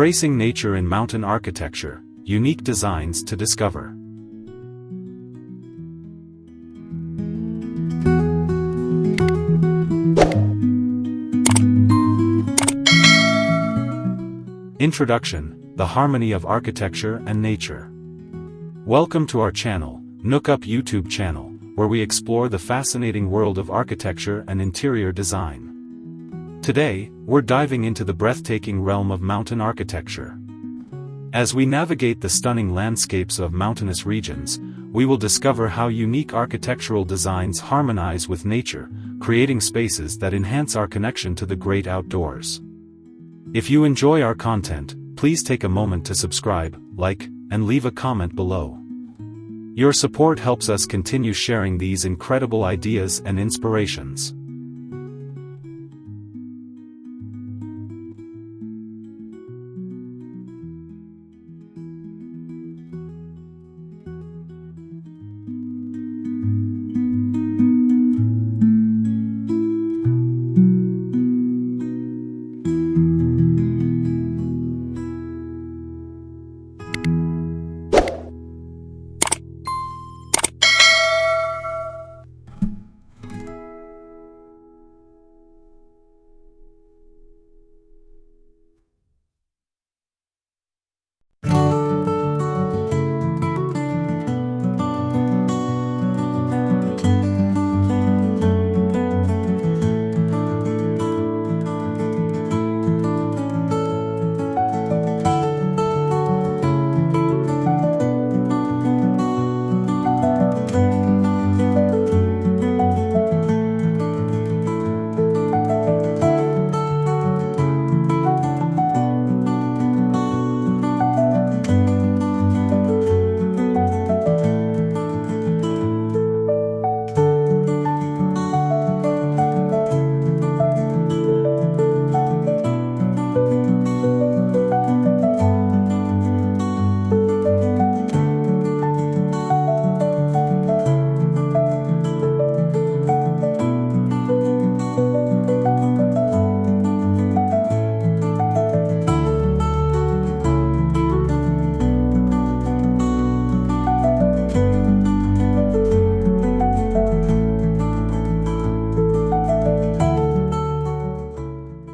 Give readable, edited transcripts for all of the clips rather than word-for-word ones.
Embracing nature in mountain architecture, unique designs to discover. Introduction: the harmony of architecture and nature. Welcome to our channel, Nookup YouTube channel, where we explore the fascinating world of architecture and interior design. Today, we're diving into the breathtaking realm of mountain architecture. As we navigate the stunning landscapes of mountainous regions, we will discover how unique architectural designs harmonize with nature, creating spaces that enhance our connection to the great outdoors. If you enjoy our content, please take a moment to subscribe, like, and leave a comment below. Your support helps us continue sharing these incredible ideas and inspirations.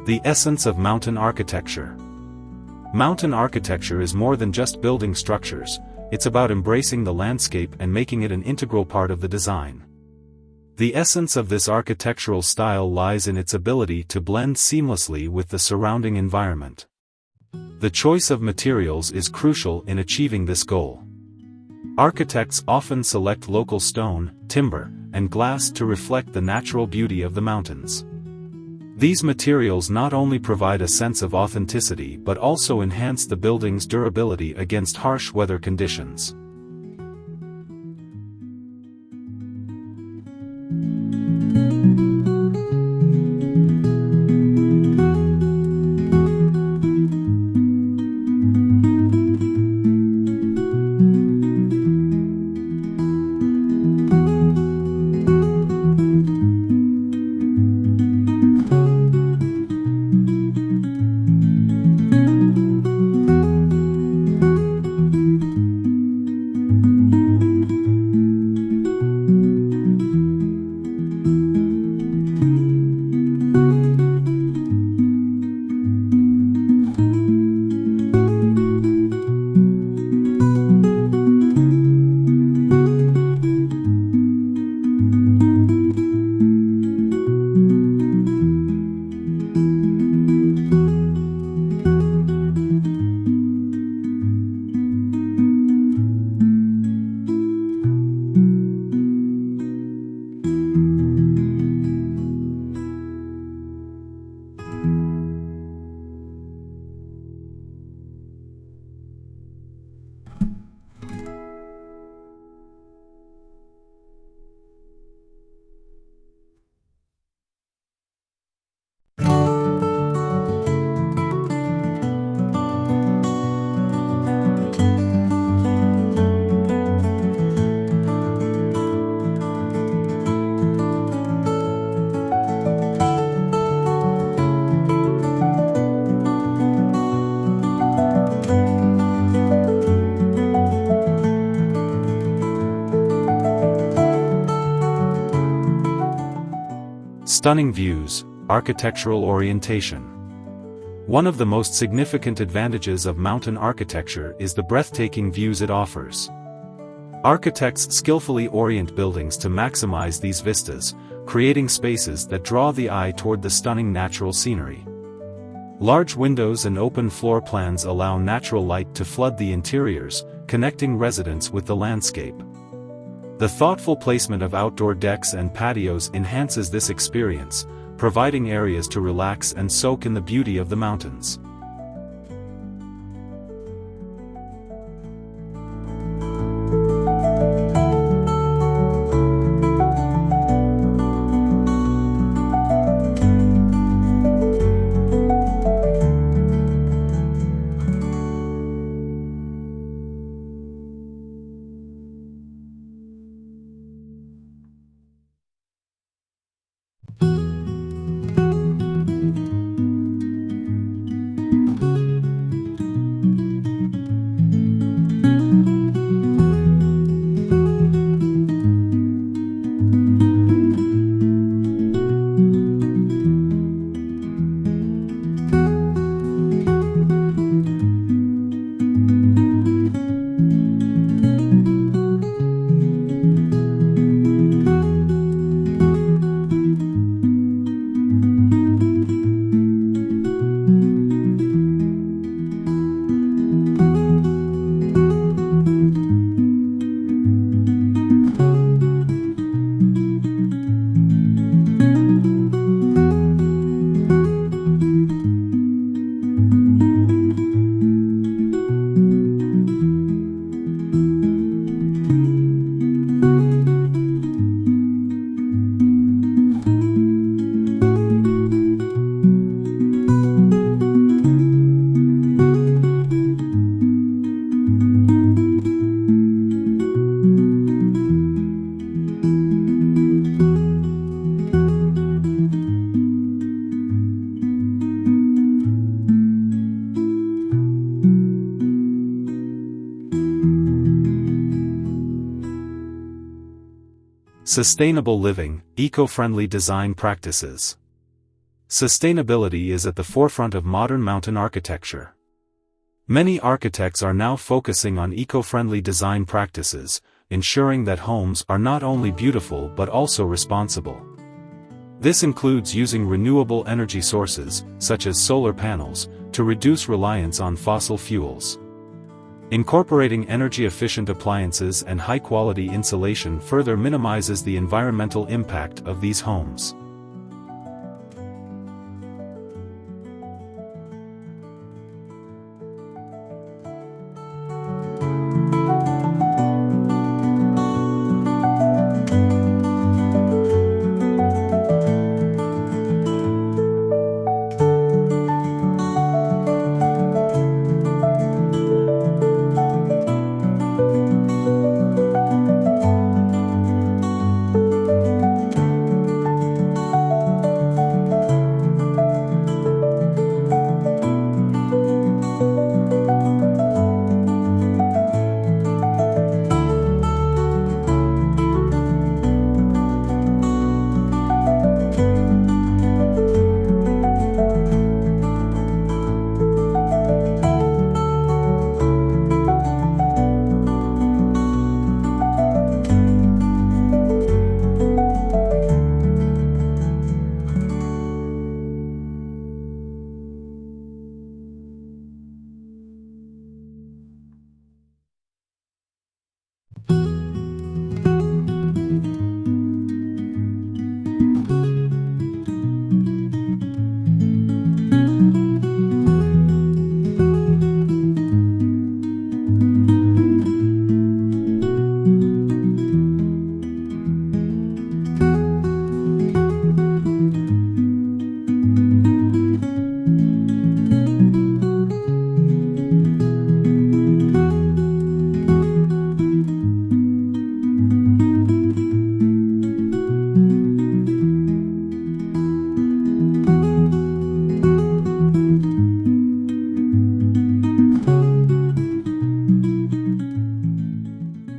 The essence of mountain architecture. Mountain architecture is more than just building structures, it's about embracing the landscape and making it an integral part of the design. The essence of this architectural style lies in its ability to blend seamlessly with the surrounding environment. The choice of materials is crucial in achieving this goal. Architects often select local stone, timber, and glass to reflect the natural beauty of the mountains. These materials not only provide a sense of authenticity but also enhance the building's durability against harsh weather conditions. Stunning views, architectural orientation. One of the most significant advantages of mountain architecture is the breathtaking views it offers. Architects skillfully orient buildings to maximize these vistas, creating spaces that draw the eye toward the stunning natural scenery. Large windows and open floor plans allow natural light to flood the interiors, connecting residents with the landscape. The thoughtful placement of outdoor decks and patios enhances this experience, providing areas to relax and soak in the beauty of the mountains. Sustainable living, eco-friendly design practices. Sustainability is at the forefront of modern mountain architecture. Many architects are now focusing on eco-friendly design practices, ensuring that homes are not only beautiful but also responsible. This includes using renewable energy sources, such as solar panels, to reduce reliance on fossil fuels. Incorporating energy-efficient appliances and high-quality insulation further minimizes the environmental impact of these homes.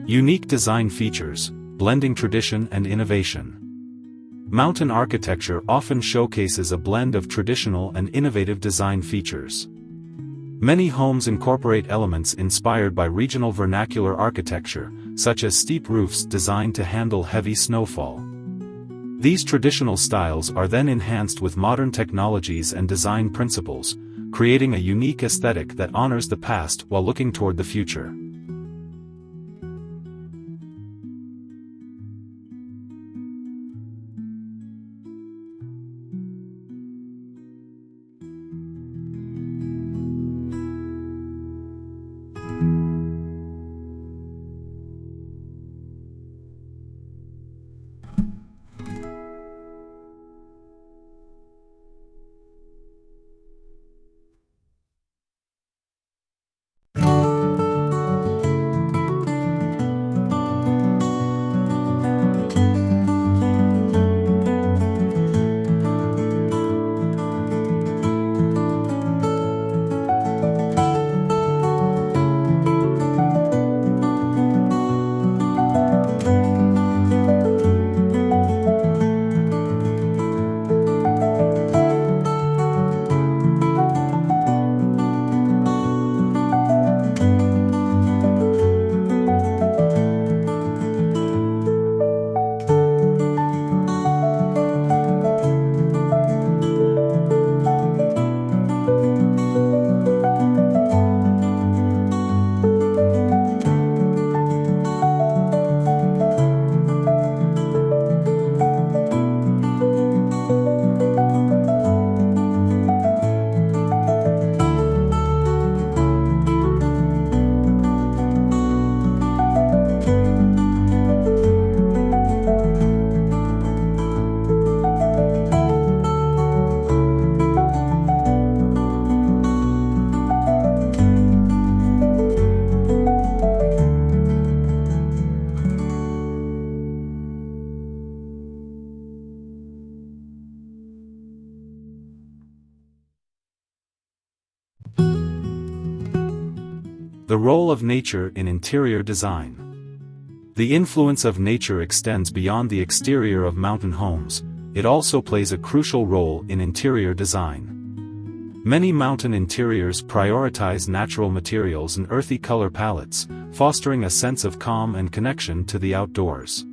Unique design features, blending tradition and innovation. Mountain architecture often showcases a blend of traditional and innovative design features. Many homes incorporate elements inspired by regional vernacular architecture, such as steep roofs designed to handle heavy snowfall. These traditional styles are then enhanced with modern technologies and design principles, creating a unique aesthetic that honors the past while looking toward the future. The role of nature in interior design. The influence of nature extends beyond the exterior of mountain homes. It also plays a crucial role in interior design. Many mountain interiors prioritize natural materials and earthy color palettes, fostering a sense of calm and connection to the outdoors.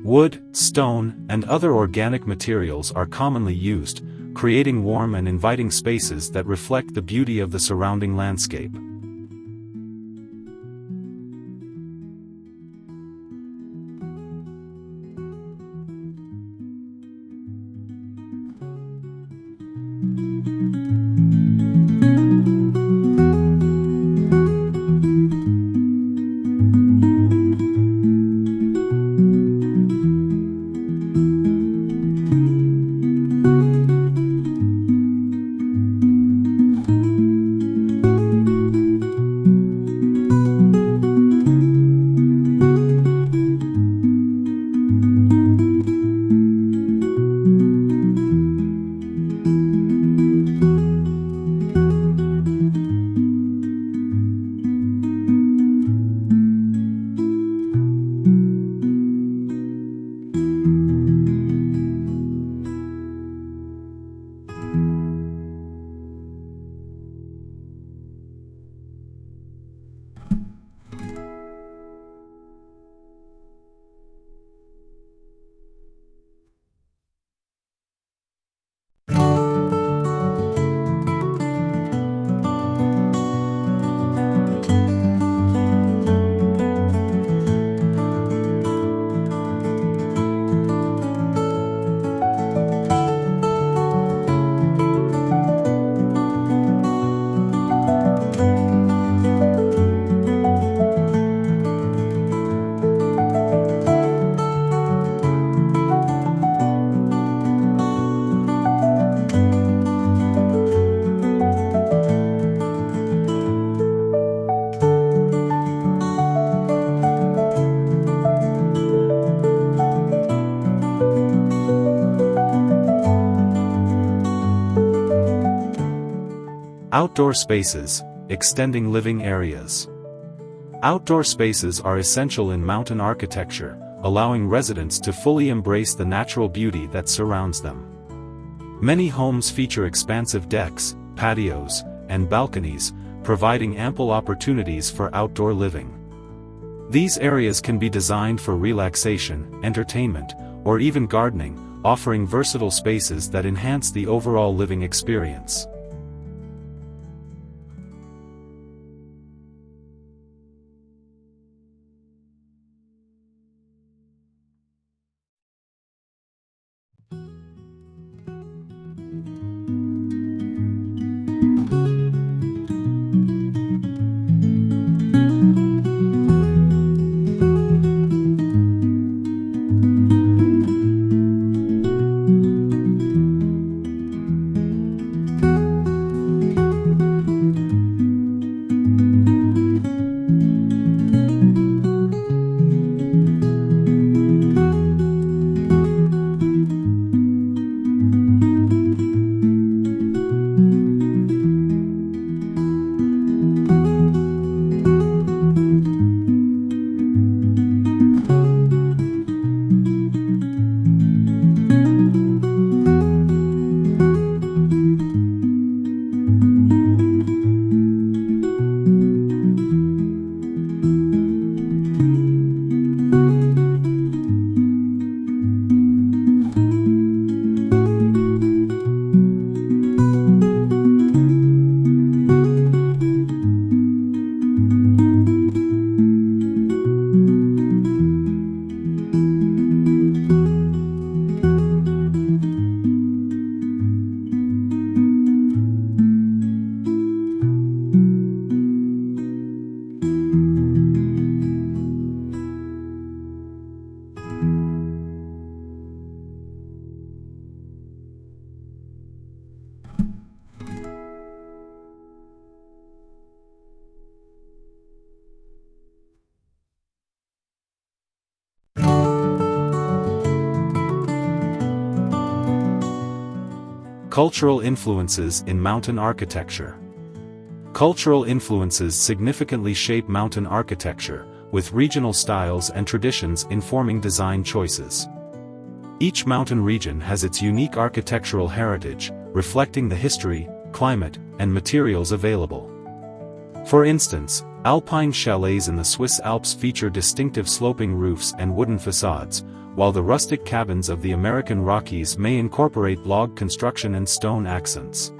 Wood, stone, and other organic materials are commonly used, creating warm and inviting spaces that reflect the beauty of the surrounding landscape. Outdoor spaces, extending living areas. Outdoor spaces are essential in mountain architecture, allowing residents to fully embrace the natural beauty that surrounds them. Many homes feature expansive decks, patios, and balconies, providing ample opportunities for outdoor living. These areas can be designed for relaxation, entertainment, or even gardening, offering versatile spaces that enhance the overall living experience. Cultural influences in mountain architecture. Cultural influences significantly shape mountain architecture, with regional styles and traditions informing design choices. Each mountain region has its unique architectural heritage, reflecting the history, climate, and materials available. For instance, alpine chalets in the Swiss Alps feature distinctive sloping roofs and wooden facades, while the rustic cabins of the American Rockies may incorporate log construction and stone accents.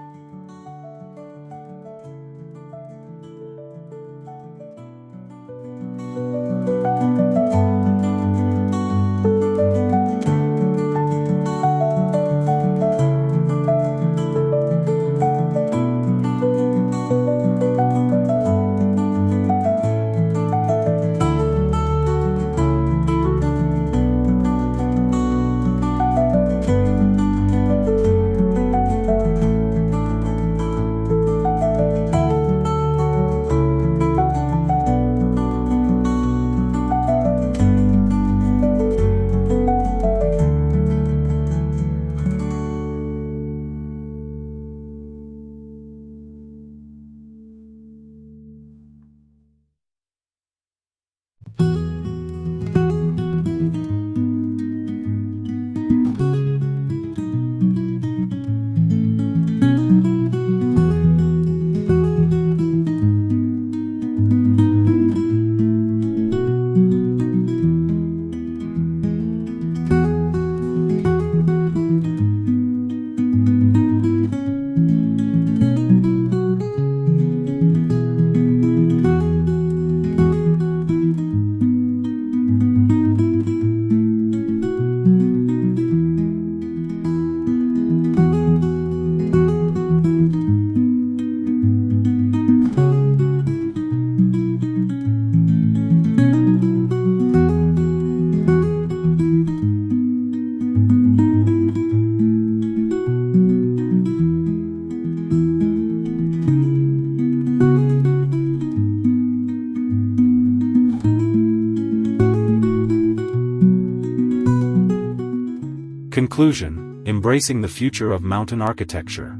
Conclusion: embracing the future of mountain architecture.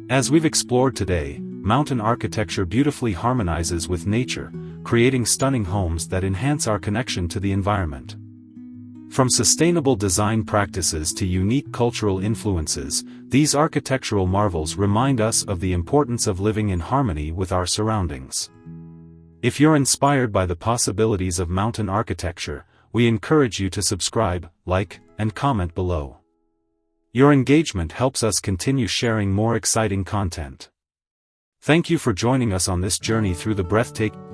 As we've explored today, mountain architecture beautifully harmonizes with nature, creating stunning homes that enhance our connection to the environment. From sustainable design practices to unique cultural influences, these architectural marvels remind us of the importance of living in harmony with our surroundings. If you're inspired by the possibilities of mountain architecture, we encourage you to subscribe, like, and comment below. Your engagement helps us continue sharing more exciting content. Thank you for joining us on this journey through the breathtaking